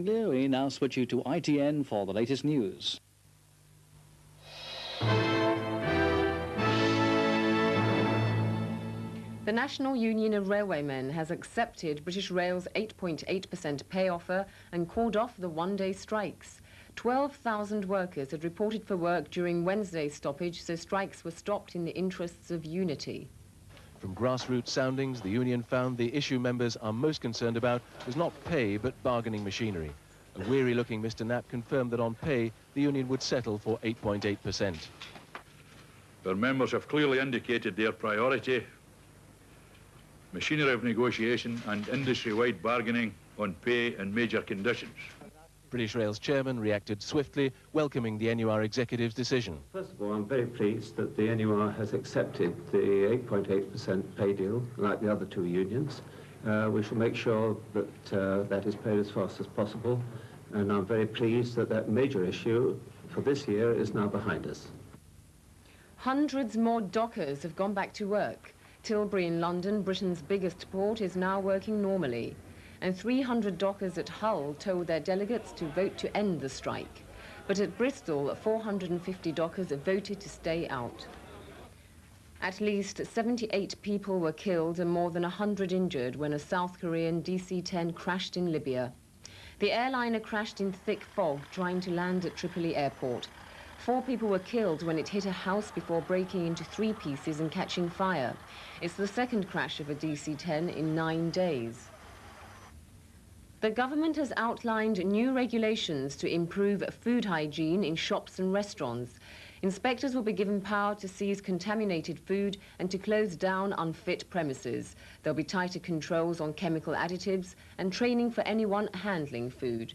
Anglia. We now switch you to ITN for the latest news. The National Union of Railwaymen has accepted British Rail's 8.8% pay offer and called off the one-day strikes. 12,000 workers had reported for work during Wednesday's stoppage, so strikes were stopped in the interests of unity. From grassroots soundings, the union found the issue members are most concerned about was not pay but bargaining machinery. A weary-looking Mr. Knapp confirmed that on pay, the union would settle for 8.8%. Our members have clearly indicated their priority: machinery of negotiation and industry-wide bargaining on pay and major conditions. British Rail's chairman reacted swiftly, welcoming the NUR executive's decision. First of all, I'm very pleased that the NUR has accepted the 8.8% pay deal, like the other two unions. We shall make sure that that is paid as fast as possible, and I'm very pleased that that major issue for this year is now behind us. Hundreds more dockers have gone back to work. Tilbury in London, Britain's biggest port, is now working normally. And 300 dockers at Hull told their delegates to vote to end the strike. But at Bristol, 450 dockers voted to stay out. At least 78 people were killed and more than 100 injured when a South Korean DC-10 crashed in Libya. The airliner crashed in thick fog trying to land at Tripoli airport. 4 people were killed when it hit a house before breaking into 3 pieces and catching fire. It's the second crash of a DC-10 in 9 days. The government has outlined new regulations to improve food hygiene in shops and restaurants. Inspectors will be given power to seize contaminated food and to close down unfit premises. There'll be tighter controls on chemical additives and training for anyone handling food.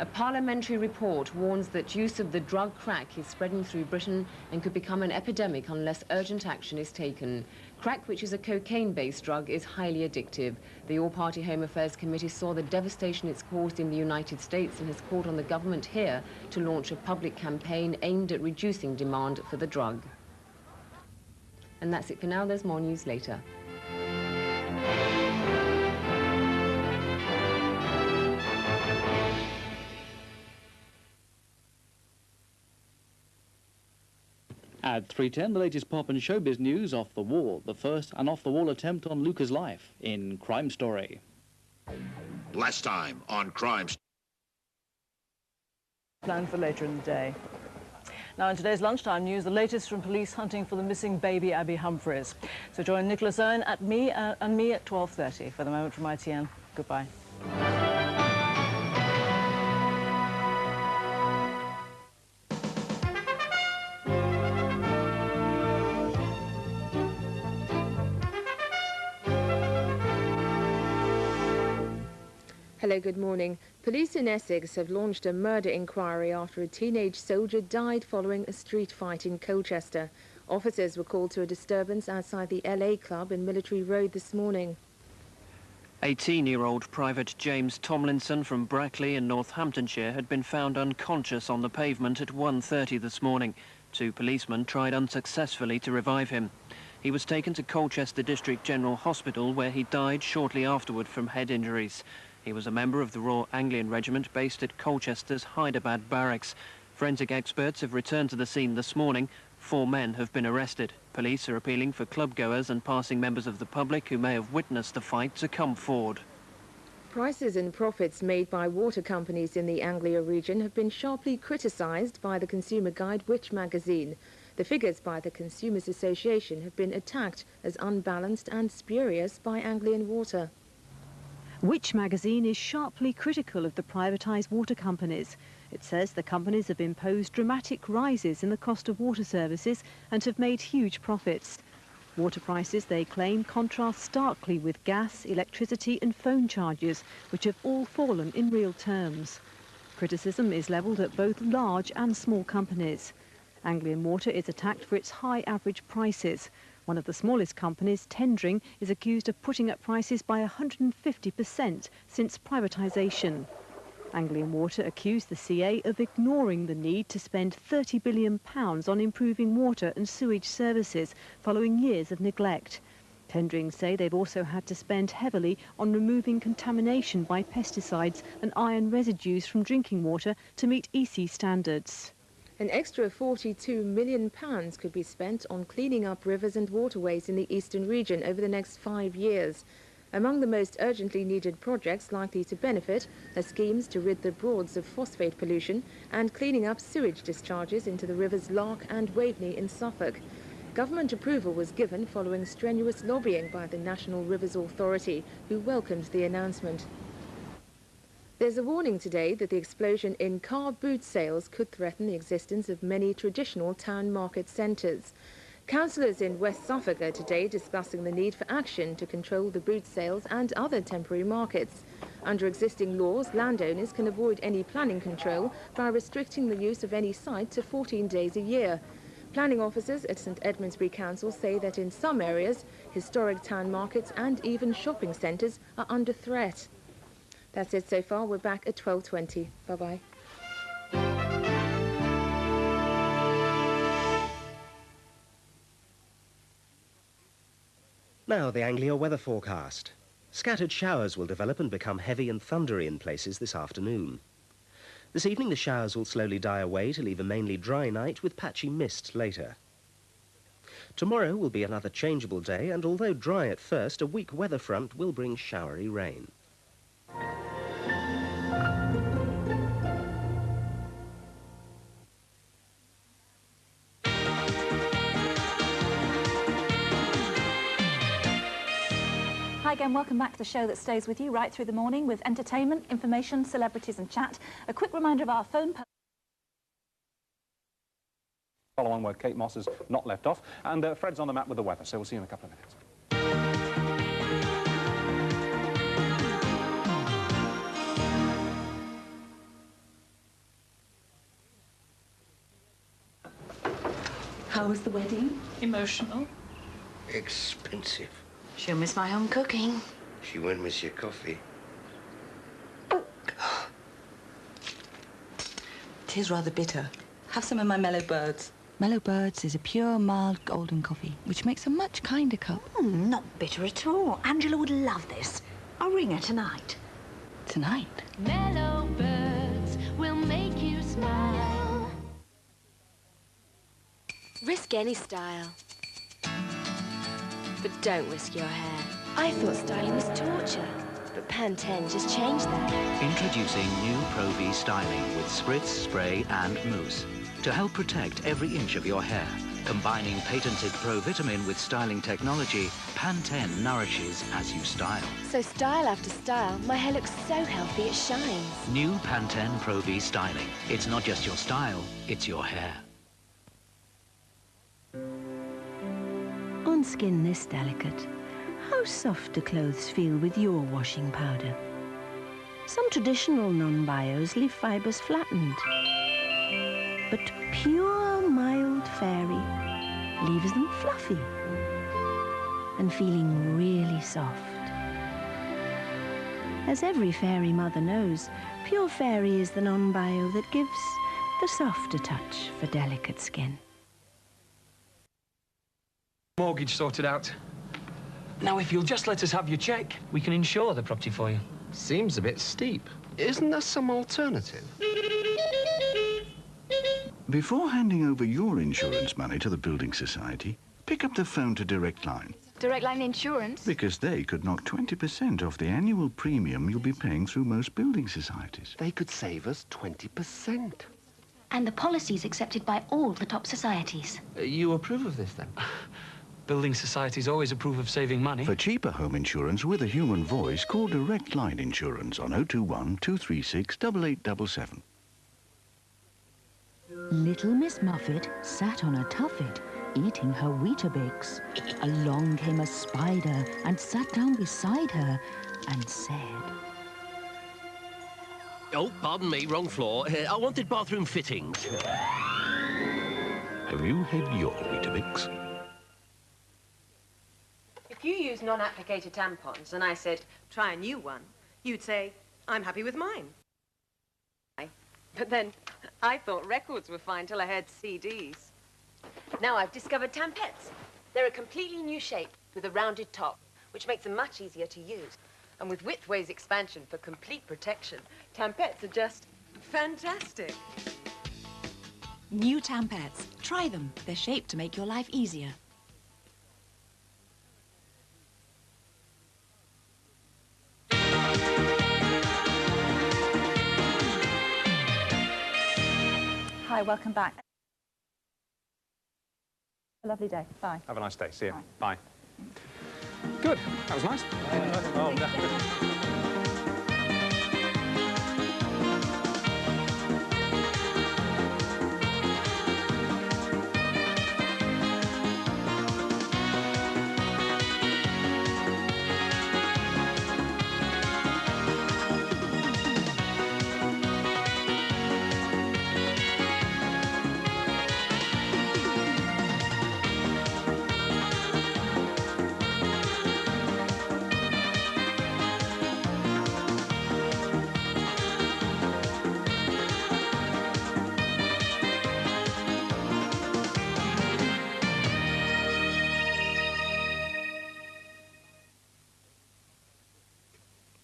A parliamentary report warns that use of the drug crack is spreading through Britain and could become an epidemic unless urgent action is taken. Crack, which is a cocaine-based drug, is highly addictive. The All-Party Home Affairs Committee saw the devastation it's caused in the United States and has called on the government here to launch a public campaign aimed at reducing demand for the drug. And that's it for now. There's more news later. At 3:10, the latest pop and showbiz news off the wall. The first an off-the-wall attempt on Luca's life in Crime Story. Last time on Crime Story. Planned for later in the day. Now in today's lunchtime news, the latest from police hunting for the missing baby Abby Humphreys. So join Nicholas Owen and me at 12:30. For the moment from ITN, goodbye. Hello, good morning. Police in Essex have launched a murder inquiry after a teenage soldier died following a street fight in Colchester. Officers were called to a disturbance outside the LA Club in Military Road this morning. 18-year-old Private James Tomlinson from Brackley in Northamptonshire had been found unconscious on the pavement at 1:30 this morning. 2 policemen tried unsuccessfully to revive him. He was taken to Colchester District General Hospital, where he died shortly afterward from head injuries. He was a member of the Royal Anglian Regiment based at Colchester's Hyderabad Barracks. Forensic experts have returned to the scene this morning. 4 men have been arrested. Police are appealing for clubgoers and passing members of the public who may have witnessed the fight to come forward. Prices and profits made by water companies in the Anglia region have been sharply criticised by the consumer guide Which magazine. The figures by the Consumers Association have been attacked as unbalanced and spurious by Anglian Water. Which magazine is sharply critical of the privatised water companies. It says the companies have imposed dramatic rises in the cost of water services and have made huge profits. Water prices, they claim, contrast starkly with gas, electricity and phone charges, which have all fallen in real terms. Criticism is levelled at both large and small companies. Anglian Water is attacked for its high average prices. One of the smallest companies, tendering, is accused of putting up prices by 150% since privatisation. Anglian Water accused the CA of ignoring the need to spend £30 billion on improving water and sewage services following years of neglect. Tendring say they've also had to spend heavily on removing contamination by pesticides and iron residues from drinking water to meet EC standards. An extra £42 million could be spent on cleaning up rivers and waterways in the eastern region over the next 5 years. Among the most urgently needed projects likely to benefit are schemes to rid the Broads of phosphate pollution and cleaning up sewage discharges into the rivers Lark and Waveney in Suffolk. Government approval was given following strenuous lobbying by the National Rivers Authority, who welcomed the announcement. There's a warning today that the explosion in car boot sales could threaten the existence of many traditional town market centres. Councillors in West Suffolk are today discussing the need for action to control the boot sales and other temporary markets. Under existing laws, landowners can avoid any planning control by restricting the use of any site to 14 days a year. Planning officers at St Edmundsbury Council say that in some areas, historic town markets and even shopping centres are under threat. That's it so far. We're back at 12:20. Bye-bye. Now the Anglia weather forecast. Scattered showers will develop and become heavy and thundery in places this afternoon. This evening the showers will slowly die away to leave a mainly dry night with patchy mist later. Tomorrow will be another changeable day, and although dry at first, a weak weather front will bring showery rain. Hi again, welcome back to the show that stays with you right through the morning with entertainment, information, celebrities and chat. A quick reminder of our phone... Follow on where Kate Moss has not left off, and Fred's on the map with the weather, so we'll see you in a couple of minutes. How was the wedding? Emotional. Expensive. She'll miss my home cooking. She won't miss your coffee. Tis rather bitter. Have some of my Mellow Birds. Mellow Birds is a pure, mild, golden coffee, which makes a much kinder cup. Not bitter at all. Angela would love this. I'll ring her tonight. Tonight? Mellow Birds will make you smile. Risk any style, but don't risk your hair. I thought styling was torture, but Pantene just changed that. Introducing new Pro V styling with spritz, spray and mousse to help protect every inch of your hair. Combining patented Pro Vitamin with styling technology, Pantene nourishes as you style. So style after style, my hair looks so healthy it shines. New Pantene Pro V styling. It's not just your style, it's your hair. On skin this delicate, how soft do clothes feel with your washing powder? Some traditional non-bios leave fibres flattened, but pure mild fairy leaves them fluffy and feeling really soft. As every fairy mother knows, Pure Fairy is the non-bio that gives the softer touch for delicate skin. Mortgage sorted out. Now, if you'll just let us have your cheque, we can insure the property for you. Seems a bit steep. Isn't there some alternative? Before handing over your insurance money to the Building Society, pick up the phone to Direct Line. Direct Line Insurance? Because they could knock 20% off the annual premium you'll be paying through most building societies. They could save us 20%. And the policy's accepted by all the top societies. You approve of this, then? Building societies always approve of saving money. For cheaper home insurance with a human voice, call Direct Line Insurance on 021 236 8877. Little Miss Muffet sat on a tuffet, eating her Weetabix. Along came a spider and sat down beside her and said... Oh, pardon me, wrong floor. I wanted bathroom fittings. Have you had your Weetabix? If you use non-applicator tampons and I said, try a new one, you'd say, I'm happy with mine. But then I thought records were fine till I heard CDs. Now I've discovered Tampets. They're a completely new shape. with a rounded top, which makes them much easier to use. And with widthways expansion for complete protection, Tampettes are just fantastic. New Tampettes. Try them. They're shaped to make your life easier. Hi, welcome back. A lovely day. Bye. Have a nice day. See you. Bye. Good. That was nice. Oh, no.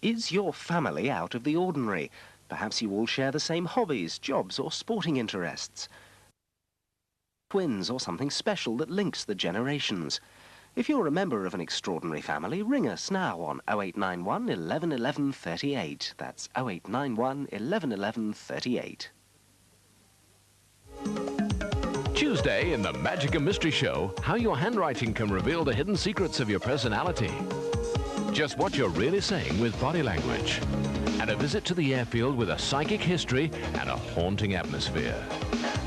Is your family out of the ordinary? Perhaps you all share the same hobbies, jobs or sporting interests. Twins or something special that links the generations. If you're a member of an extraordinary family, ring us now on 0891 11 11 38. That's 0891 11 11 38. Tuesday in the Magic and Mystery Show, how your handwriting can reveal the hidden secrets of your personality. Just what you're really saying with body language. And a visit to the airfield with a psychic history and a haunting atmosphere.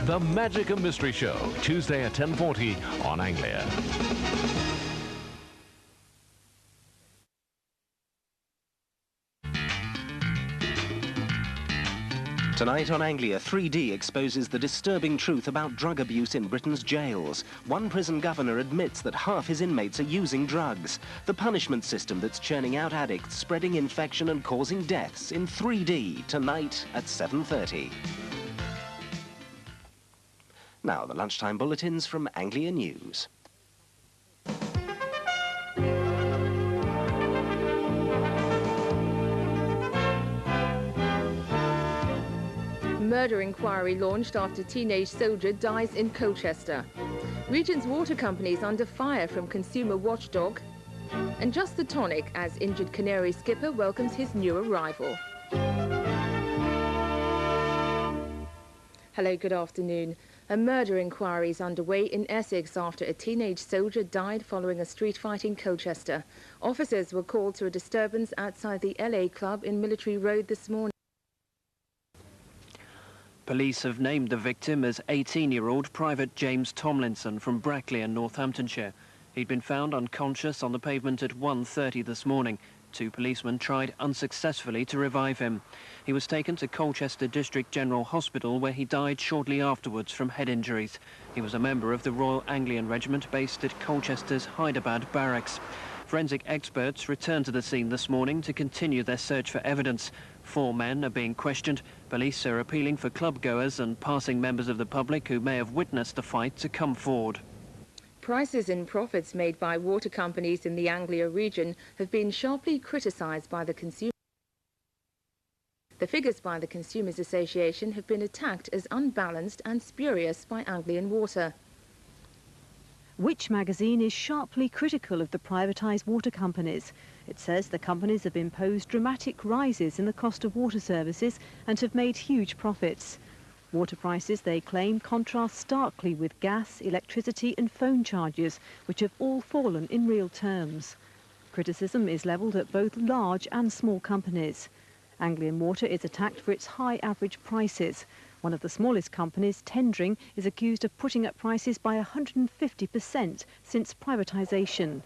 The Magic and Mystery Show, Tuesday at 10:40 on Anglia. Tonight on Anglia, 3D exposes the disturbing truth about drug abuse in Britain's jails. One prison governor admits that half his inmates are using drugs. The punishment system that's churning out addicts, spreading infection and causing deaths in 3D, tonight at 7:30. Now, the lunchtime bulletins from Anglia News. Murder inquiry launched after teenage soldier dies in Colchester. Region's water companies under fire from consumer watchdog. And just the tonic as injured Canary skipper welcomes his new arrival. Hello, good afternoon. A murder inquiry is underway in Essex after a teenage soldier died following a street fight in Colchester. Officers were called to a disturbance outside the LA Club in Military Road this morning. Police have named the victim as 18-year-old Private James Tomlinson from Brackley in Northamptonshire. He'd been found unconscious on the pavement at 1:30 this morning. Two policemen tried unsuccessfully to revive him. He was taken to Colchester District General Hospital where he died shortly afterwards from head injuries. He was a member of the Royal Anglian Regiment based at Colchester's Hyderabad Barracks. Forensic experts returned to the scene this morning to continue their search for evidence. 4 men are being questioned. Police are appealing for club-goers and passing members of the public who may have witnessed the fight to come forward. Prices and profits made by water companies in the Anglia region have been sharply criticised by the consumer. The figures by the Consumers Association have been attacked as unbalanced and spurious by Anglian Water. Which magazine is sharply critical of the privatised water companies. It says the companies have imposed dramatic rises in the cost of water services and have made huge profits. Water prices, they claim, contrast starkly with gas, electricity and phone charges, which have all fallen in real terms. Criticism is levelled at both large and small companies. Anglian Water is attacked for its high average prices. One of the smallest companies, Tendring, is accused of putting up prices by 150% since privatisation.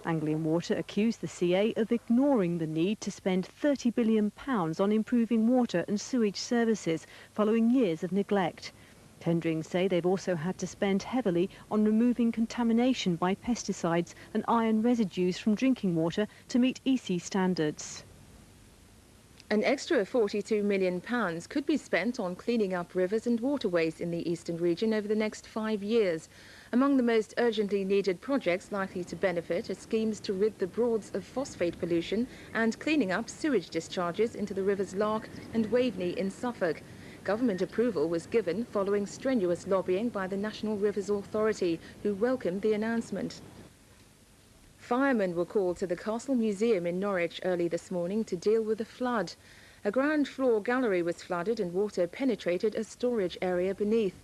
Anglian Water accused the CA of ignoring the need to spend £30 billion on improving water and sewage services following years of neglect. Tendring say they've also had to spend heavily on removing contamination by pesticides and iron residues from drinking water to meet EC standards. An extra £42 million could be spent on cleaning up rivers and waterways in the eastern region over the next 5 years. Among the most urgently needed projects likely to benefit are schemes to rid the Broads of phosphate pollution and cleaning up sewage discharges into the rivers Lark and Waveney in Suffolk. Government approval was given following strenuous lobbying by the National Rivers Authority, who welcomed the announcement. Firemen were called to the Castle Museum in Norwich early this morning to deal with a flood. A ground floor gallery was flooded and water penetrated a storage area beneath.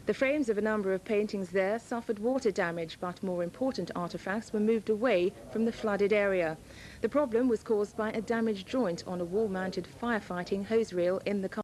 The frames of a number of paintings there suffered water damage, but more important artefacts were moved away from the flooded area. The problem was caused by a damaged joint on a wall-mounted firefighting hose reel in the car.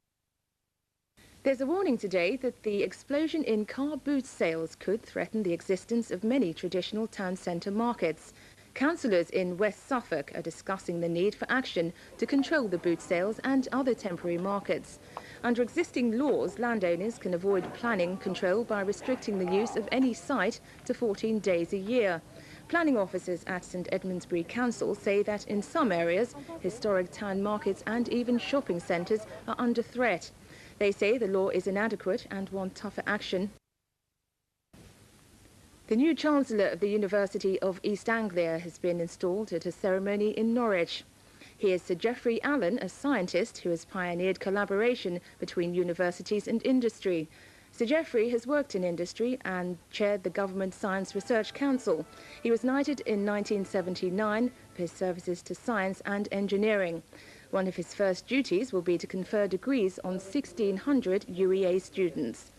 There's a warning today that the explosion in car boot sales could threaten the existence of many traditional town centre markets. Councillors in West Suffolk are discussing the need for action to control the boot sales and other temporary markets. Under existing laws, landowners can avoid planning control by restricting the use of any site to 14 days a year. Planning officers at St Edmundsbury Council say that in some areas, historic town markets and even shopping centres are under threat. They say the law is inadequate and want tougher action. The new Chancellor of the University of East Anglia has been installed at a ceremony in Norwich. He is Sir Geoffrey Allen, a scientist who has pioneered collaboration between universities and industry. Sir Geoffrey has worked in industry and chaired the Government Science Research Council. He was knighted in 1979 for his services to science and engineering. One of his first duties will be to confer degrees on 1,600 UEA students.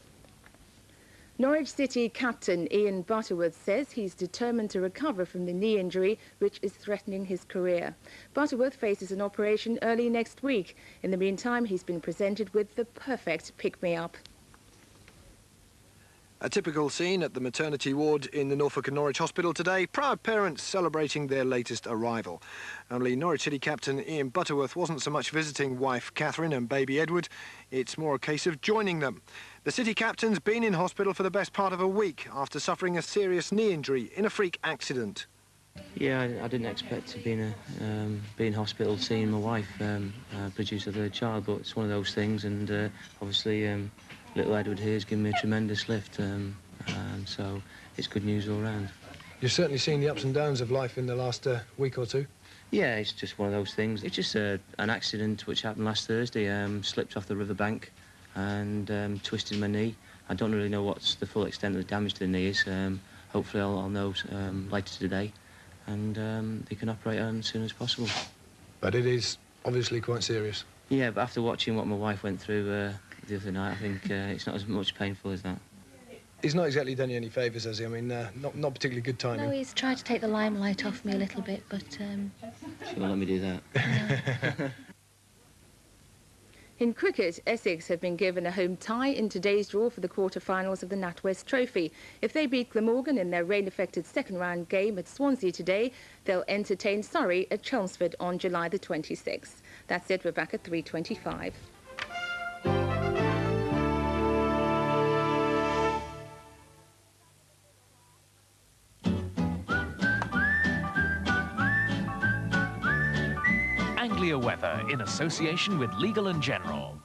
Norwich City captain Ian Butterworth says he's determined to recover from the knee injury which is threatening his career. Butterworth faces an operation early next week. In the meantime, he's been presented with the perfect pick-me-up. A typical scene at the maternity ward in the Norfolk and Norwich Hospital today, proud parents celebrating their latest arrival. Only Norwich City captain Ian Butterworth wasn't so much visiting wife Catherine and baby Edward, it's more a case of joining them. The city captain's been in hospital for the best part of a week after suffering a serious knee injury in a freak accident. Yeah, I didn't expect to be in hospital seeing my wife produce a third child, but it's one of those things, and obviously little Edward here has given me a tremendous lift, so it's good news all round. You've certainly seen the ups and downs of life in the last week or two. Yeah, it's just one of those things. It's just an accident which happened last Thursday. Slipped off the riverbank and twisted my knee. I don't really know what's the full extent of the damage to the knee is. Hopefully I'll know later today, and they can operate on as soon as possible. But it is obviously quite serious. Yeah, but after watching what my wife went through the other night, I think it's not as much painful as that. He's not exactly done you any favours, has he? I mean, not particularly good timing. No, he's tried to take the limelight off me a little bit, but... She won't let me do that. In cricket, Essex have been given a home tie in today's draw for the quarter-finals of the NatWest Trophy. If they beat Glamorgan in their rain-affected second-round game at Swansea today, they'll entertain Surrey at Chelmsford on July the 26th. That's it, we're back at 3:25. ANGLIA weather in association with Legal & General.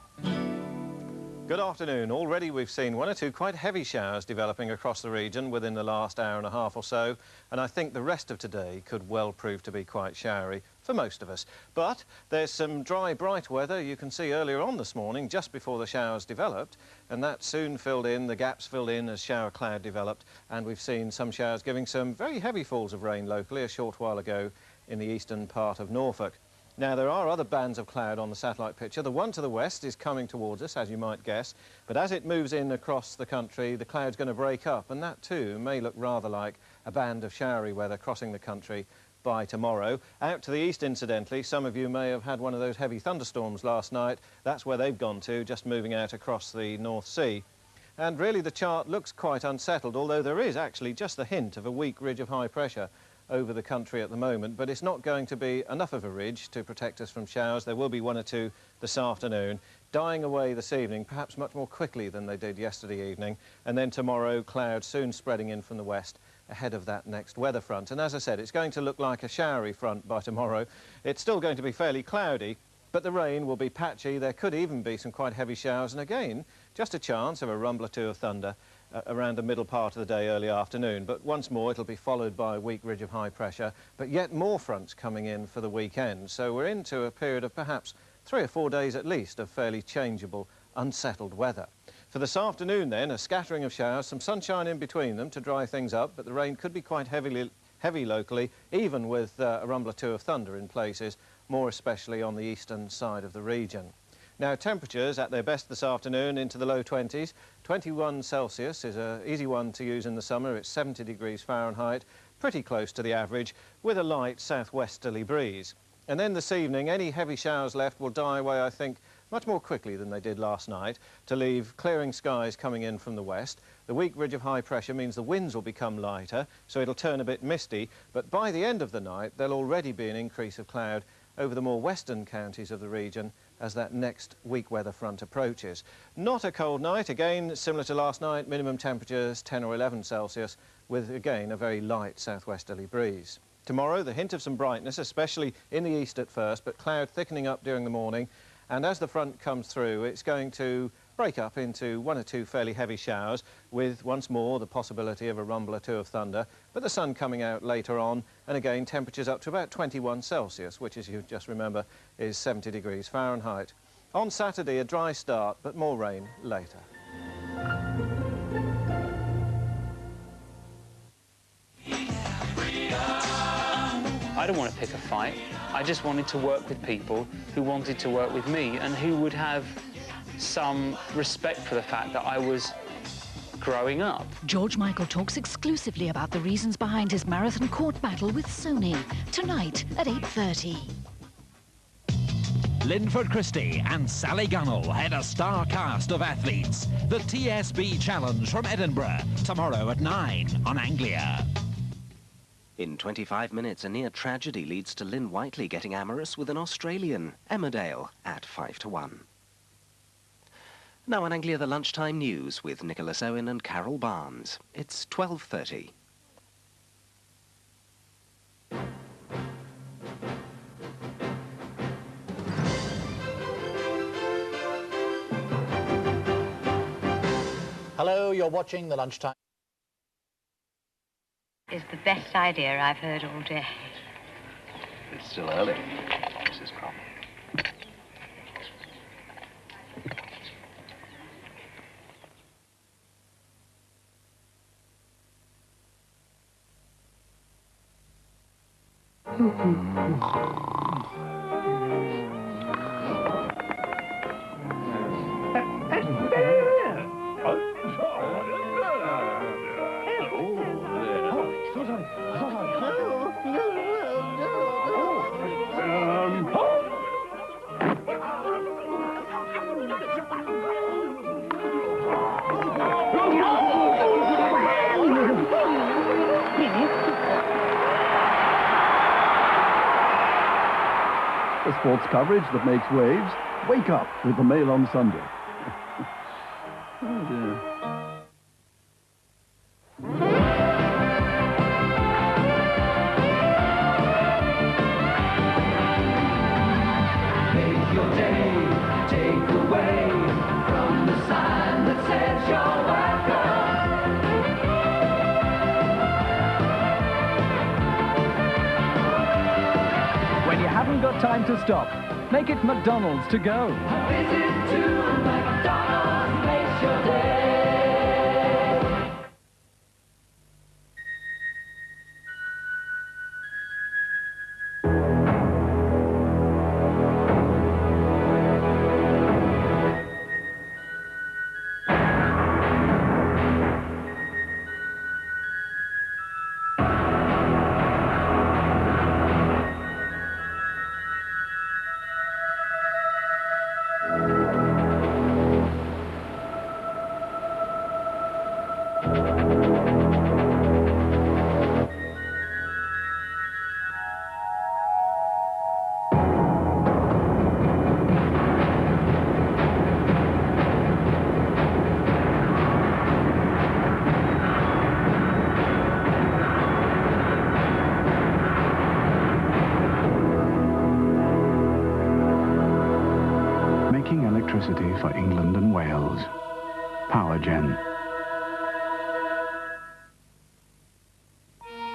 Good afternoon. Already we've seen one or two quite heavy showers developing across the region within the last hour and a half or so, and I think the rest of today could well prove to be quite showery for most of us. But there's some dry, bright weather you can see earlier on this morning, just before the showers developed, and that soon filled in, the gaps filled in as shower cloud developed, and we've seen some showers giving some very heavy falls of rain locally a short while ago in the eastern part of Norfolk. Now, there are other bands of cloud on the satellite picture. The one to the west is coming towards us, as you might guess, but as it moves in across the country, the cloud's going to break up, and that too may look rather like a band of showery weather crossing the country by tomorrow. Out to the east, incidentally, some of you may have had one of those heavy thunderstorms last night. That's where they've gone to, just moving out across the North Sea. And really the chart looks quite unsettled, although there is actually just the hint of a weak ridge of high pressure over the country at the moment, but it's not going to be enough of a ridge to protect us from showers. There will be one or two this afternoon, dying away this evening, perhaps much more quickly than they did yesterday evening, and then tomorrow clouds soon spreading in from the west ahead of that next weather front. And as I said, it's going to look like a showery front by tomorrow. It's still going to be fairly cloudy, but the rain will be patchy. There could even be some quite heavy showers, and again, just a chance of a rumble or two of thunder around the middle part of the day, early afternoon. But once more, it'll be followed by a weak ridge of high pressure, but yet more fronts coming in for the weekend. So we're into a period of perhaps 3 or 4 days at least of fairly changeable, unsettled weather. For this afternoon then, a scattering of showers, some sunshine in between them to dry things up, but the rain could be quite heavy locally, even with a rumble or two of thunder in places, more especially on the eastern side of the region. Now, temperatures at their best this afternoon into the low 20s. 21 Celsius is an easy one to use in the summer. It's 70 degrees Fahrenheit, pretty close to the average, with a light southwesterly breeze. And then this evening, any heavy showers left will die away, I think, much more quickly than they did last night, to leave clearing skies coming in from the west. The weak ridge of high pressure means the winds will become lighter, so it'll turn a bit misty, but by the end of the night, there'll already be an increase of cloud over the more western counties of the region as that next weak weather front approaches. Not a cold night, again, similar to last night, minimum temperatures 10 or 11 Celsius, with, again, a very light southwesterly breeze. Tomorrow, the hint of some brightness, especially in the east at first, but cloud thickening up during the morning. And as the front comes through, it's going to break up into 1 or 2 fairly heavy showers, with once more the possibility of a rumble or 2 of thunder, but the sun coming out later on, and again temperatures up to about 21 Celsius, which, as you just remember, is 70 degrees Fahrenheit. On Saturday, a dry start, but more rain later. I don't want to pick a fight. I just wanted to work with people who wanted to work with me and who would have some respect for the fact that I was growing up. George Michael talks exclusively about the reasons behind his marathon court battle with Sony, tonight at 8:30. Linford Christie and Sally Gunnell head a star cast of athletes. The TSB Challenge from Edinburgh, tomorrow at 9 on Anglia. In 25 minutes, a near tragedy leads to Lynn Whiteley getting amorous with an Australian, Emmerdale, at 5-1. Now on Anglia, the lunchtime news with Nicholas Owen and Carol Barnes. It's 12:30. Hello, you're watching the lunchtime. Is the best idea I've heard all day. It's still early, Mrs. Crop. The sports coverage that makes waves. Wake up with the Mail on Sunday. Oh dear. Make your day, take away from the sign that says you're welcome. When you haven't got time to stop, make it McDonald's to go. A visit to McDonald's makes your day. Making electricity for England and Wales. PowerGen.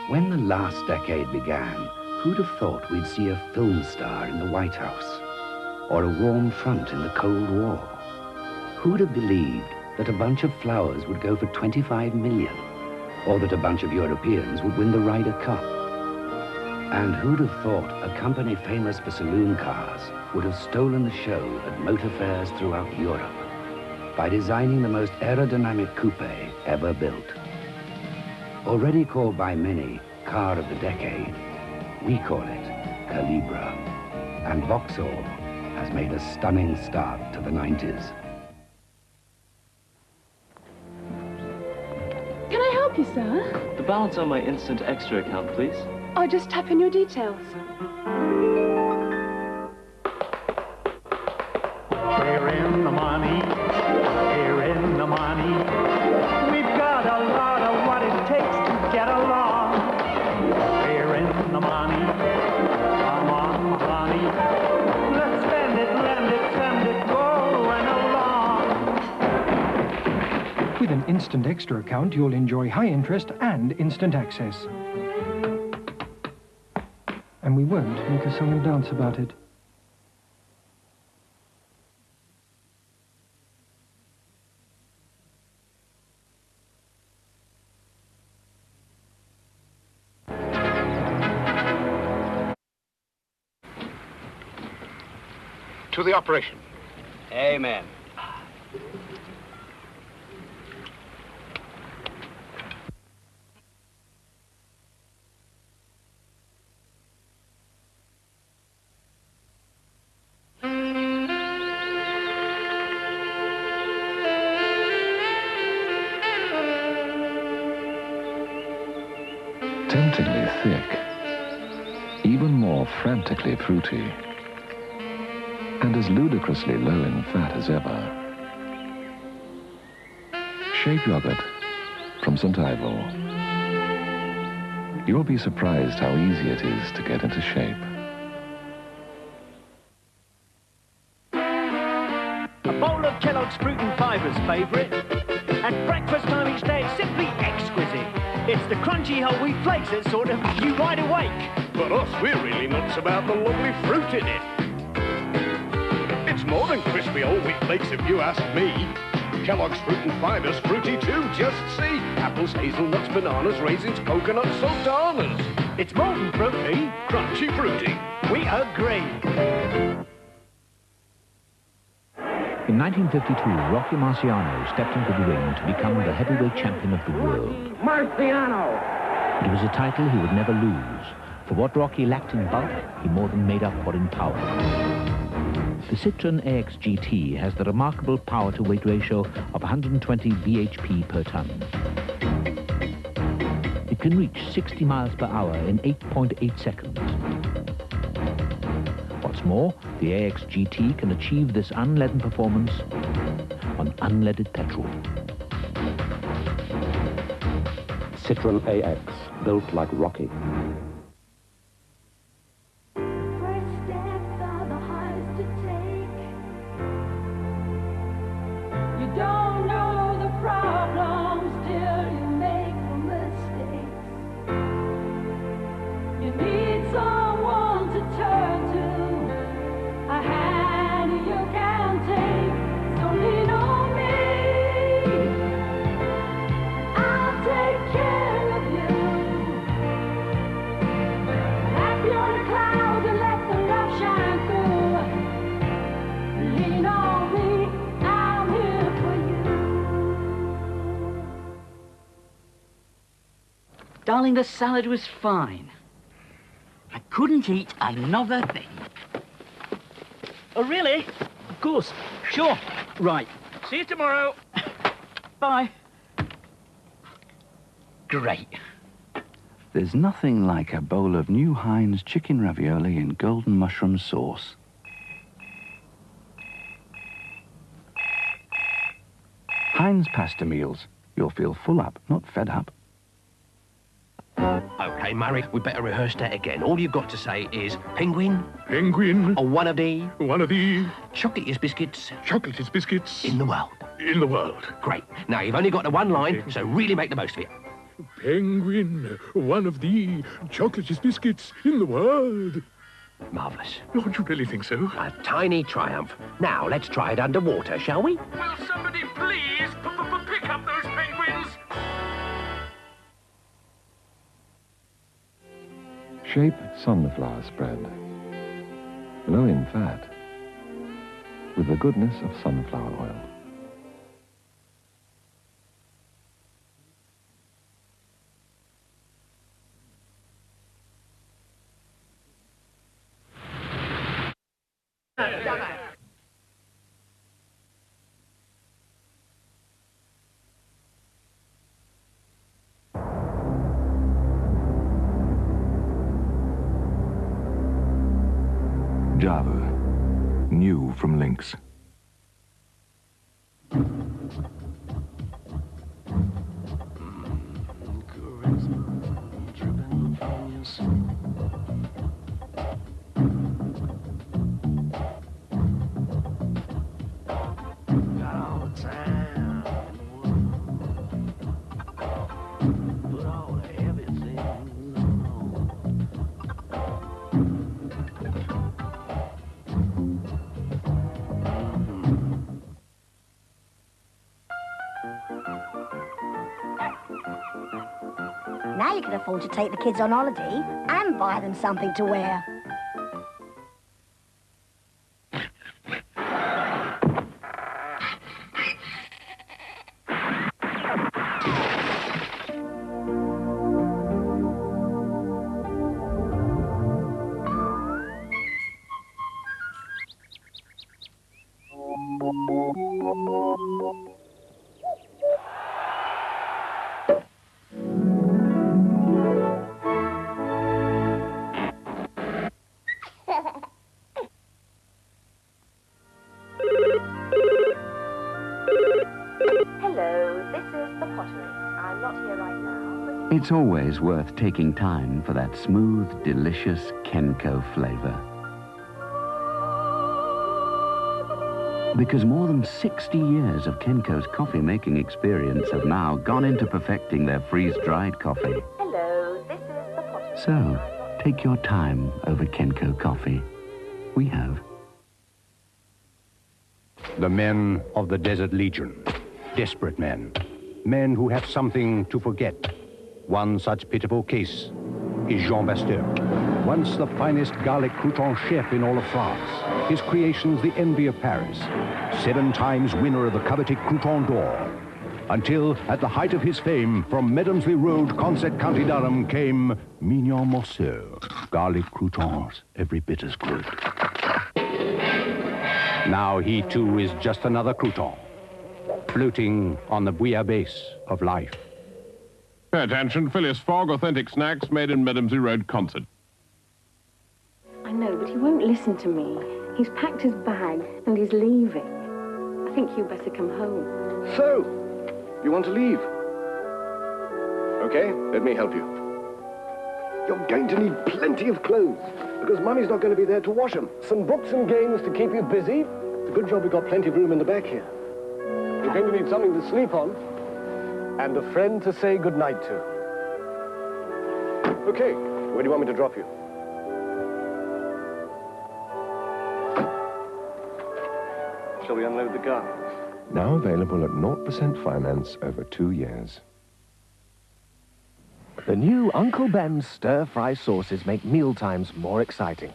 When the last decade began, who'd have thought we'd see a film star in the White House? Or a warm front in the Cold War? Who'd have believed that a bunch of flowers would go for 25 million? Or that a bunch of Europeans would win the Ryder Cup? And who'd have thought a company famous for saloon cars would have stolen the show at motor fairs throughout Europe by designing the most aerodynamic coupe ever built? Already called by many car of the decade, we call it Calibra. And Vauxhall has made a stunning start to the 90s. Can I help you, sir? The balance on my instant extra account, please. Or just tap in your details. We're in the money. We're in the money. We've got a lot of what it takes to get along. We're in the money. Come on, honey. Let's spend it, lend it, send it, going along. With an instant extra account, you'll enjoy high interest and instant access. And we won't make a song and dance about it. To the operation. Amen. Temptingly thick, even more frantically fruity, and as ludicrously low in fat as ever. Shape yogurt from St. Ivel. You'll be surprised how easy it is to get into shape. A bowl of Kellogg's Fruit and Fibre's favourite. At breakfast time each day, it's simply exquisite. It's the crunchy whole wheat flakes that sort of keep you wide awake. For us, we're really nuts about the lovely fruit in it. It's more than crispy whole wheat flakes if you ask me. Kellogg's Fruit and Fibre's fruity too, just see. Apples, hazelnuts, bananas, raisins, coconuts, sultanas. It's more than fruity. Crunchy fruity. We agree. In 1952, Rocky Marciano stepped into the ring to become the heavyweight champion of the world. Marciano! It was a title he would never lose. For what Rocky lacked in bulk, he more than made up for in power. The Citroën AX GT has the remarkable power-to-weight ratio of 120 bhp per ton. It can reach 60 miles per hour in 8.8 seconds. What's more, the AX GT can achieve this unleaden performance on unleaded petrol. Citroën AX, built like Rocky. Darling, the salad was fine. I couldn't eat another thing. Oh, really? Of course. Sure. Right. See you tomorrow. Bye. Great. There's nothing like a bowl of new Heinz chicken ravioli in golden mushroom sauce. Heinz pasta meals. You'll feel full up, not fed up. OK, Murray, we better rehearse that again. All you've got to say is penguin. Penguin. Or one of the... One of the... chocolatest biscuits. Chocolatest biscuits. In the world. In the world. Great. Now, you've only got the one line, so really make the most of it. Penguin, one of the chocolatest biscuits in the world. Marvellous. Oh, do you really think so? A tiny triumph. Now, let's try it underwater, shall we? Will somebody please pick up those penguins? Shape sunflower spread. Low in fat, with the goodness of sunflower oil. Java, new from Lynx. Now you can afford to take the kids on holiday and buy them something to wear. It's always worth taking time for that smooth, delicious Kenco flavor. Because more than 60 years of Kenco's coffee-making experience have now gone into perfecting their freeze-dried coffee. Hello, this is the pottery. So, take your time over Kenco coffee. We have. The men of the Desert Legion. Desperate men. Men who have something to forget. One such pitiful case is Jean Basteur. Once the finest garlic crouton chef in all of France. His creations the envy of Paris. 7 times winner of the coveted Crouton d'Or. Until, at the height of his fame, from Medamsley Road, Consett, County Durham, came Mignon Morceau. Garlic croutons, every bit as good. Now he, too, is just another crouton. Floating on the bouillabaisse of life. Pay attention, Phileas Fogg, authentic snacks made in Medamsley Road, Consett. I know, but he won't listen to me. He's packed his bag and he's leaving. I think you'd better come home. So, you want to leave? Okay, let me help you. You're going to need plenty of clothes, because Mummy's not going to be there to wash them. Some books and games to keep you busy. It's a good job we've got plenty of room in the back here. You're going to need something to sleep on, and a friend to say goodnight to. Okay, where do you want me to drop you? Shall we unload the car? Now available at 0% finance over 2 years. The new Uncle Ben's stir-fry sauces make mealtimes more exciting.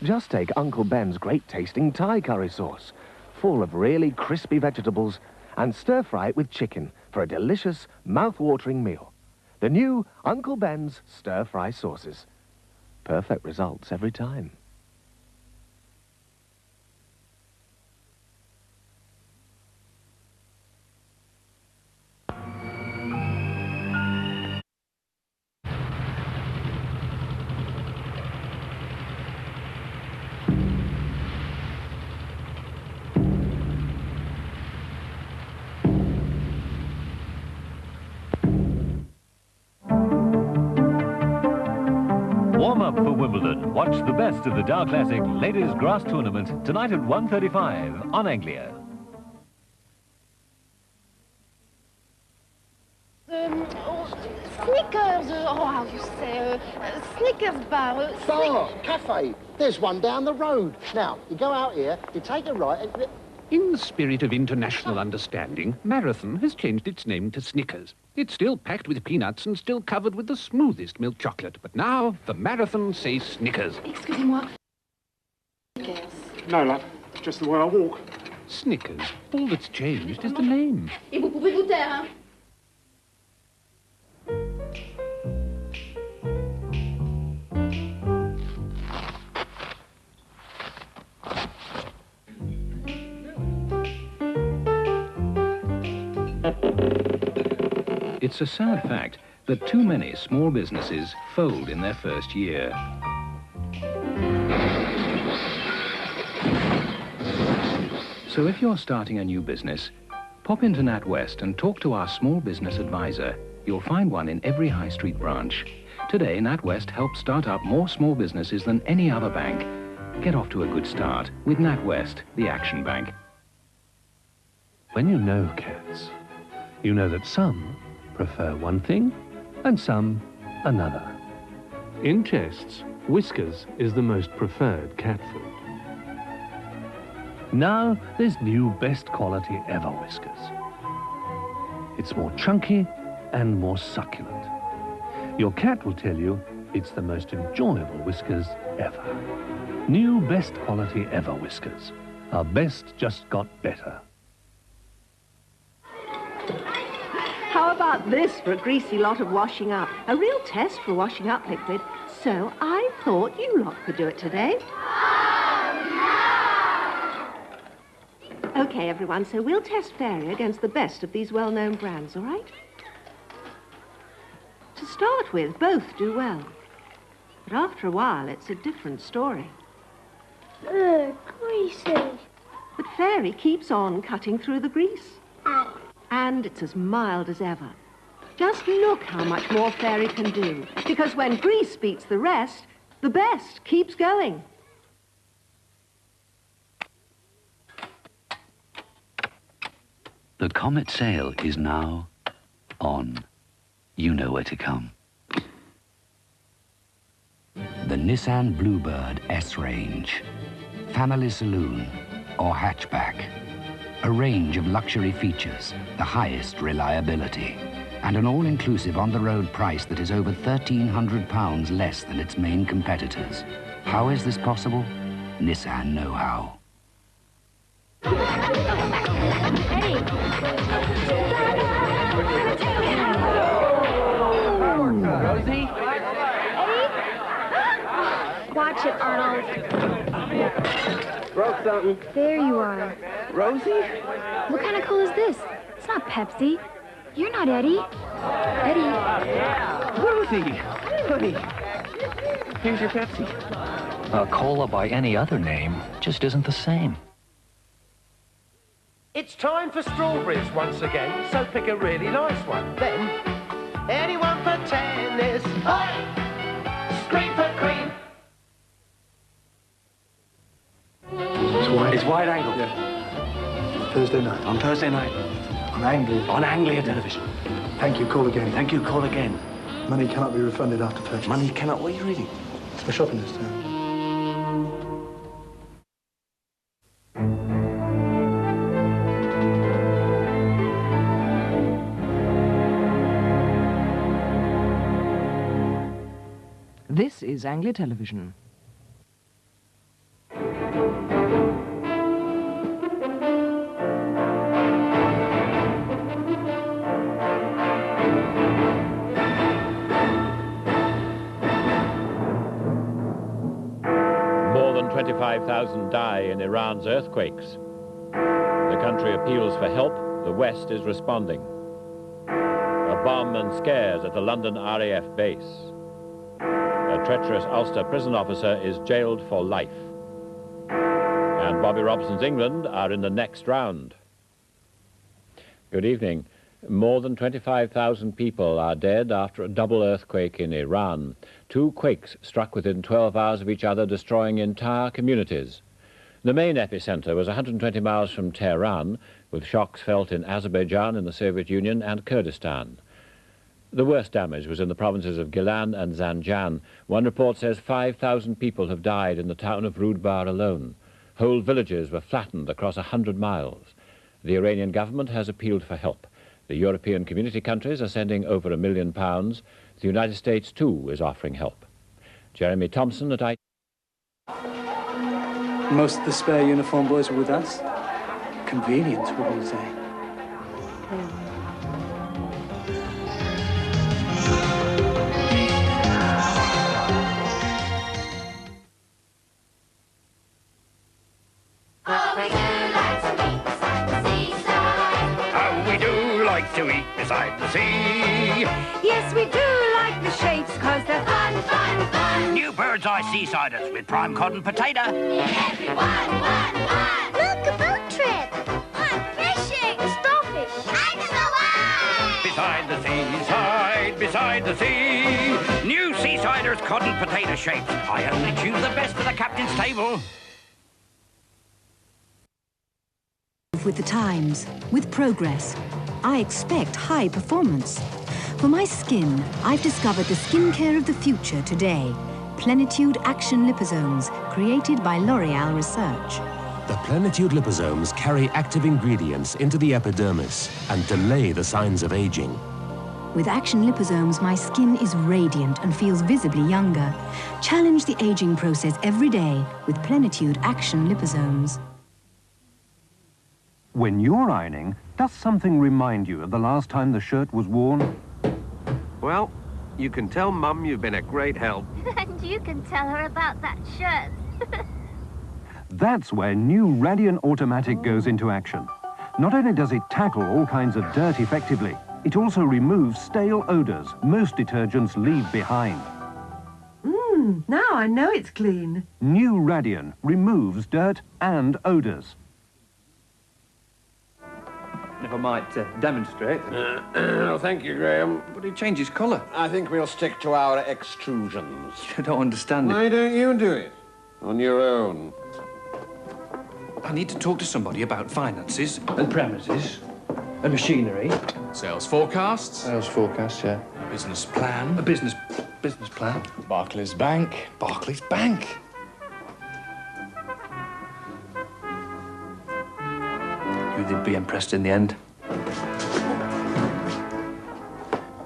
Just take Uncle Ben's great-tasting Thai curry sauce, full of really crispy vegetables, and stir-fry it with chicken for a delicious, mouth-watering meal. The new Uncle Ben's stir-fry sauces. Perfect results every time. Warm up for Wimbledon. Watch the best of the Dow Classic Ladies Grass Tournament tonight at 1:35 on Anglia. how you say, Snickers bar. Bar, cafe. There's one down the road. Now, you go out here, you take a right and... In the spirit of international understanding, Marathon has changed its name to Snickers. It's still packed with peanuts and still covered with the smoothest milk chocolate. But now, the Marathon says Snickers. Excusez-moi. Snickers. No, love. It's just the way I walk. Snickers. All that's changed is the name. Et vous pouvez vous taire, hein? It's a sad fact that too many small businesses fold in their first year. So if you're starting a new business, pop into NatWest and talk to our small business advisor. You'll find one in every high street branch. Today, NatWest helps start up more small businesses than any other bank. Get off to a good start with NatWest, the Action Bank. When you know cats, you know that some prefer one thing and some another. In chests, Whiskas is the most preferred cat food. Now there's new best quality ever Whiskas. It's more chunky and more succulent. Your cat will tell you it's the most enjoyable Whiskas ever. New best quality ever Whiskas. Our best just got better. How about this for a greasy lot of washing up? A real test for washing up liquid. So I thought you lot could do it today. Okay, everyone, so we'll test Fairy against the best of these well-known brands, all right? To start with, both do well. But after a while, it's a different story. Ugh, greasy. But Fairy keeps on cutting through the grease. And it's as mild as ever. Just look how much more Fairy can do. Because when grease beats the rest, the best keeps going. The Comet sale is now on. You know where to come. The Nissan Bluebird S-Range. Family saloon or hatchback. A range of luxury features, the highest reliability, and an all-inclusive on-the-road price that is over £1,300 less than its main competitors. How is this possible? Nissan know how. Rosie? Eddie? Watch it, Arnold. Broke something. There you are. Rosie? What kind of cola is this? It's not Pepsi. You're not Eddie. Eddie. Rosie! Honey, here's your Pepsi. A cola by any other name just isn't the same. It's time for strawberries once again, so pick a really nice one. Then, anyone for tennis? Hi! Scream for cream. It's wide angle. Yeah. Thursday night. On Thursday night. On Anglia. On Anglia television. Thank you, call again. Thank you, call again. Money cannot be refunded after purchase. Money cannot... What are you reading? It's my shopping list. This is Anglia Television. More than 25,000 die in Iran's earthquakes. The country appeals for help. The West is responding. A bomb and scares at the London RAF base. A treacherous Ulster prison officer is jailed for life. And Bobby Robson's England are in the next round. Good evening. More than 25,000 people are dead after a double earthquake in Iran. Two quakes struck within 12 hours of each other, destroying entire communities. The main epicenter was 120 miles from Tehran, with shocks felt in Azerbaijan, in the Soviet Union, and Kurdistan. The worst damage was in the provinces of Gilan and Zanjan. One report says 5,000 people have died in the town of Rudbar alone. Whole villages were flattened across 100 miles. The Iranian government has appealed for help. The European community countries are sending over £1 million. The United States, too, is offering help. Jeremy Thompson at Most of the spare uniform boys were with us. Convenience, wouldn't you say? To eat beside the sea. Yes, we do like the shapes, cause they're fun, fun, fun. New bird's eye seasiders with prime cod and potato. Everyone, one. Look, a boat trip. Fun fishing. Starfish. And so on. Beside the sea. New seasiders, cod and potato shapes. I only choose the best for the captain's table. With the times, with progress. I expect high performance. For my skin, I've discovered the skincare of the future today. Plenitude Action Liposomes, created by L'Oreal Research. The Plenitude liposomes carry active ingredients into the epidermis and delay the signs of aging. With Action Liposomes, my skin is radiant and feels visibly younger. Challenge the aging process every day with Plenitude Action Liposomes. When you're ironing, does something remind you of the last time the shirt was worn? Well, you can tell Mum you've been a great help. And you can tell her about that shirt. That's where new Radiant Automatic goes into action. Not only does it tackle all kinds of dirt effectively, it also removes stale odors most detergents leave behind. Now I know it's clean. New Radiant removes dirt and odors. If I might demonstrate. Oh, thank you, Graham. But he changes colour. I think we'll stick to our extrusions. I don't understand it. Why don't you do it? On your own. I need to talk to somebody about finances and premises and machinery. Sales forecasts. Sales forecast, yeah. A business plan. A business plan. Barclays Bank. Barclays Bank. You'd be impressed in the end.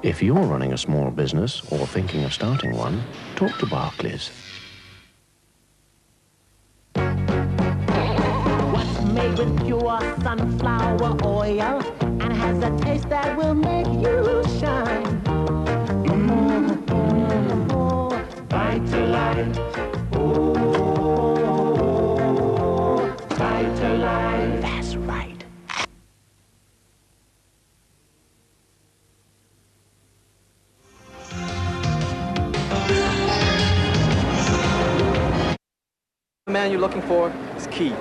If you're running a small business or thinking of starting one, talk to Barclays. What's made with pure sunflower oil and has a taste that will make you shine. Vitalite. Oh, Vitalite. That's right. The man you're looking for is Keith.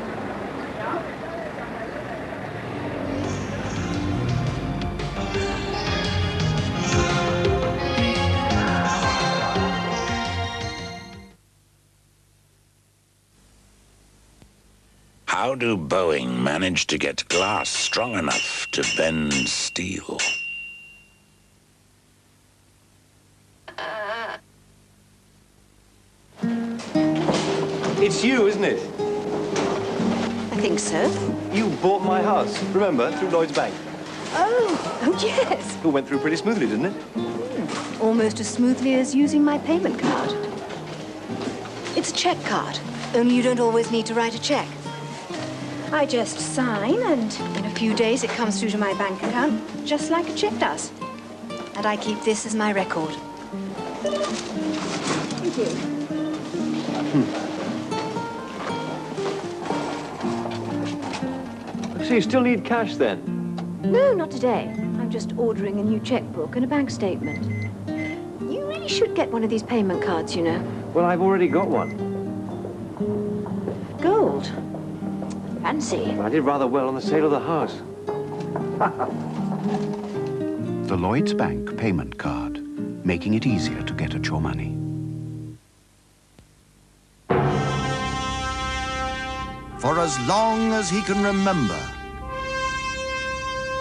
How do Boeing manage to get glass strong enough to bend steel? It's you, isn't it? I think so. You bought my house, remember, through Lloyd's Bank. Oh yes. It went through pretty smoothly, didn't it? Almost as smoothly as using my payment card. It's a check card, only you don't always need to write a check. I just sign, and in a few days it comes through to my bank account, just like a check does. And I keep this as my record. Thank you. So you still need cash, then? No, not today. I'm just ordering a new checkbook and a bank statement. You really should get one of these payment cards, you know. Well, I've already got one. Gold. Fancy. Well, I did rather well on the sale of the house. The Lloyds Bank payment card, making it easier to get at your money. For as long as he can remember,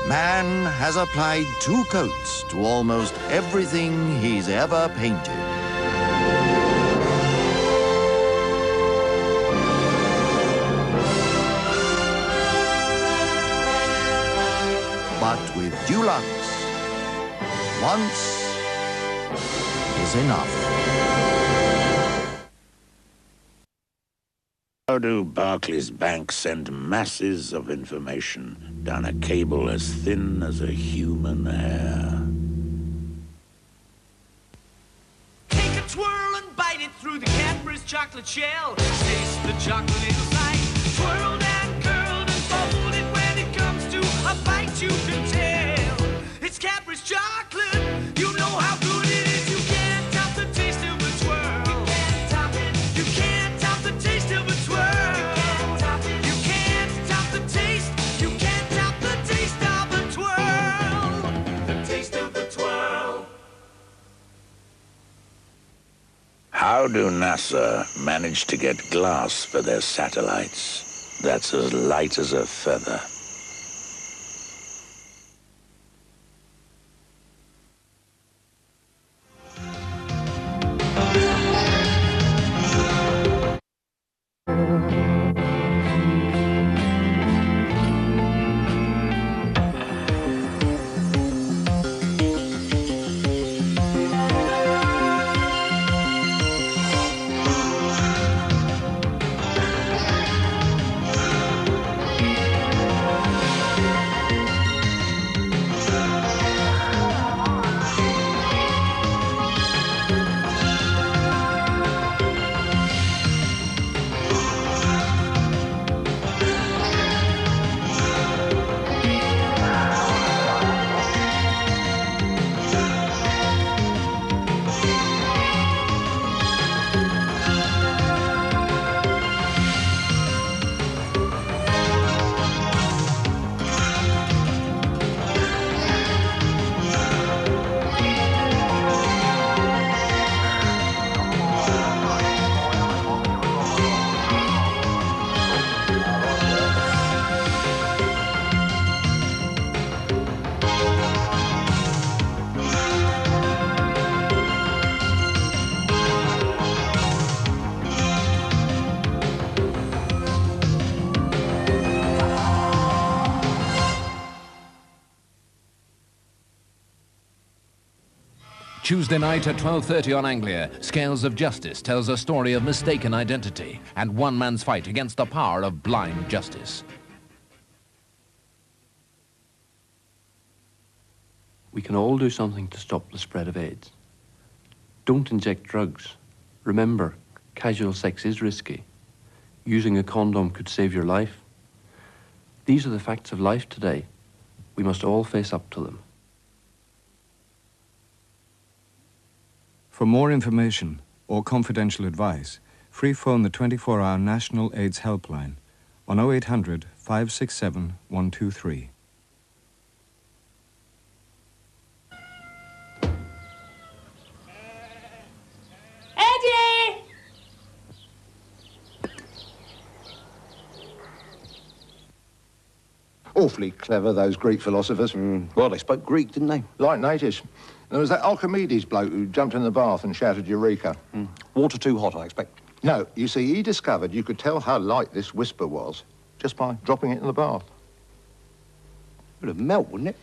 Man has applied 2 coats to almost everything he's ever painted. But with Dulux, once is enough. How do Barclays Bank send masses of information down a cable as thin as a human hair? Take a twirl and bite it through the Cadbury's chocolate shell. Taste the chocolate inside. Twirled and curled and folded when it comes to a bite you can tell. It's Cadbury's chocolate. You know how good it is. You can't top the taste of a twirl. You can't top it. You can't top the taste of a twirl. You can't top it. You can't top the taste. You can't top the taste of a twirl. The taste of a twirl. How do NASA manage to get glass for their satellites that's as light as a feather? Tuesday night at 12:30 on Anglia, Scales of Justice tells a story of mistaken identity and one man's fight against the power of blind justice. We can all do something to stop the spread of AIDS. Don't inject drugs. Remember, casual sex is risky. Using a condom could save your life. These are the facts of life today. We must all face up to them. For more information or confidential advice, free phone the 24-hour National AIDS Helpline on 0800 567 123. Eddie! Awfully clever, those Greek philosophers. Well, they spoke Greek, didn't they? Like natives. There was that Archimedes bloke who jumped in the bath and shouted Eureka. Water too hot, I expect. No, you see, he discovered you could tell how light this whisper was just by dropping it in the bath. It would have melt, wouldn't it?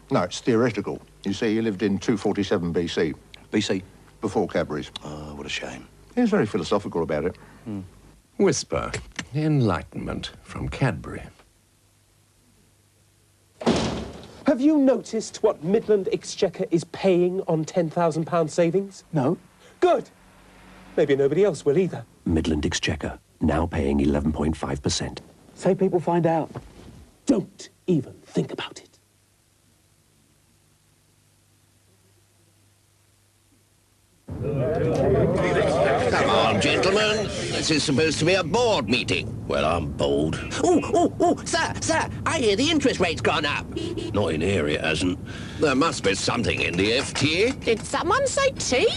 No, it's theoretical. You see, he lived in 247 BC. BC? Before Cadbury's. Oh, what a shame. He was very philosophical about it. Whisper. Enlightenment from Cadbury. Have you noticed what Midland Exchequer is paying on £10,000 savings? No. Good. Maybe nobody else will either. Midland Exchequer, now paying 11.5%. Say people find out. Don't even think about it. Come on, gentlemen. This is supposed to be a board meeting. Well, I'm bored. Sir, I hear the interest rate's gone up. Not in here, it hasn't. There must be something in the FT. Did someone say tea?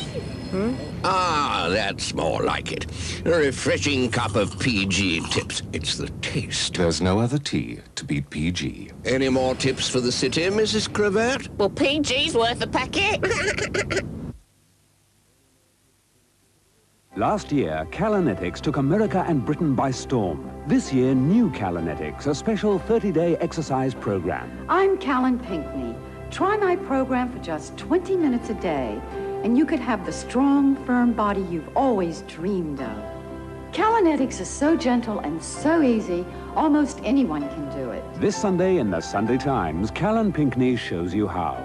Ah, that's more like it. A refreshing cup of PG tips. It's the taste. There's no other tea to beat PG. Any more tips for the city, Mrs. Cravat? Well, PG's worth a packet. Last year, Calanetics took America and Britain by storm. This year, new Calanetics, a special 30-day exercise program. I'm Callan Pinkney. Try my program for just 20 minutes a day, and you could have the strong, firm body you've always dreamed of. Calanetics is so gentle and so easy, almost anyone can do it. This Sunday in the Sunday Times, Callan Pinkney shows you how.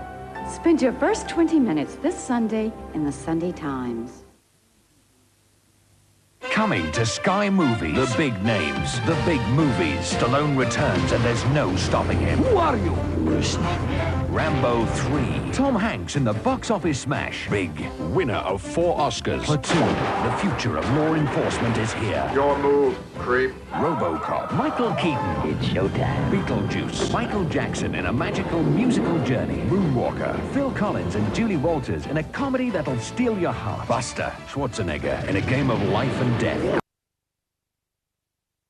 Spend your first 20 minutes this Sunday in the Sunday Times. Coming to Sky Movies. The big names, the big movies. Stallone returns and there's no stopping him. Who are you? Rambo 3. Tom Hanks in the box office smash. Big. Winner of 4 Oscars. Platoon. The future of law enforcement is here. Your move, creep. RoboCop. Michael Keaton. It's showtime. Beetlejuice. Michael Jackson in a magical musical journey. Moonwalker. Phil Collins and Julie Walters in a comedy that'll steal your heart. Buster Schwarzenegger in a game of life and death.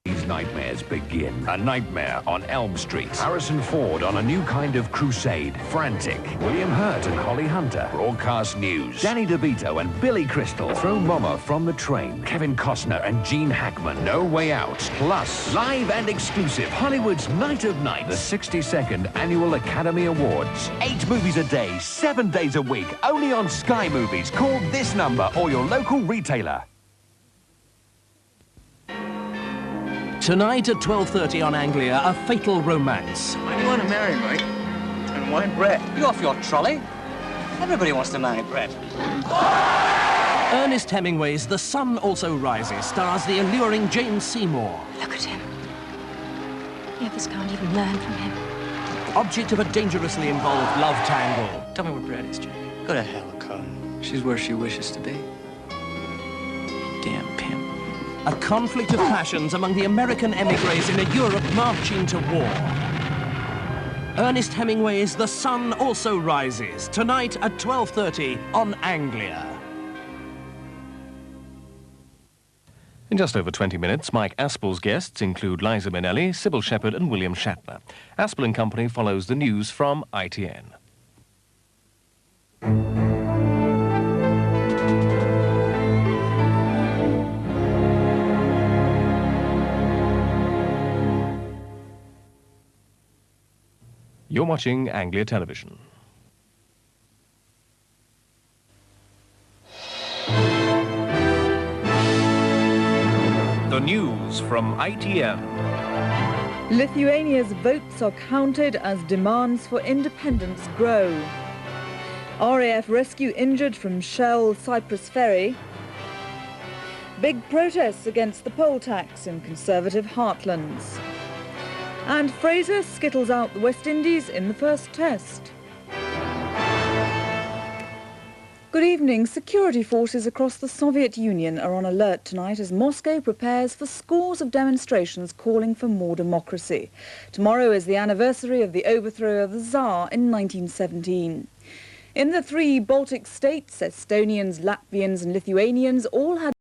These nightmares begin. A Nightmare on Elm Street. Harrison Ford on a new kind of crusade. Frantic. William Hurt and Holly Hunter. Broadcast news. Danny DeVito and Billy Crystal. Throw Mama from the Train. Kevin Costner and Gene Hackman. No Way Out. Plus, live and exclusive, Hollywood's Night of Nights. The 62nd Annual Academy Awards. 8 movies a day, 7 days a week. Only on Sky Movies. Call this number or your local retailer. Tonight at 12:30 on Anglia, A Fatal Romance. Why do you want to marry, mate? And why Brett? You off your trolley? Everybody wants to marry Brett. Ernest Hemingway's The Sun Also Rises stars the alluring Jane Seymour. Look at him. The others can't even learn from him. Object of a dangerously involved love tangle. Tell me where Brett is, Jack. Go to hell, Con. She's where she wishes to be. Damn pimp. A conflict of passions among the American emigres in a Europe marching to war. Ernest Hemingway's The Sun Also Rises, tonight at 12:30 on Anglia. In just over 20 minutes, Mike Aspel's guests include Liza Minnelli, Sybil Shepherd and William Shatner. Aspel & Company follows the news from ITN. You're watching Anglia Television. The news from ITN. Lithuania's votes are counted as demands for independence grow. RAF rescue injured from Shell Cyprus ferry. Big protests against the poll tax in conservative heartlands. And Fraser skittles out the West Indies in the first test. Good evening. Security forces across the Soviet Union are on alert tonight as Moscow prepares for scores of demonstrations calling for more democracy. Tomorrow is the anniversary of the overthrow of the Tsar in 1917. In the 3 Baltic states, Estonians, Latvians and Lithuanians all had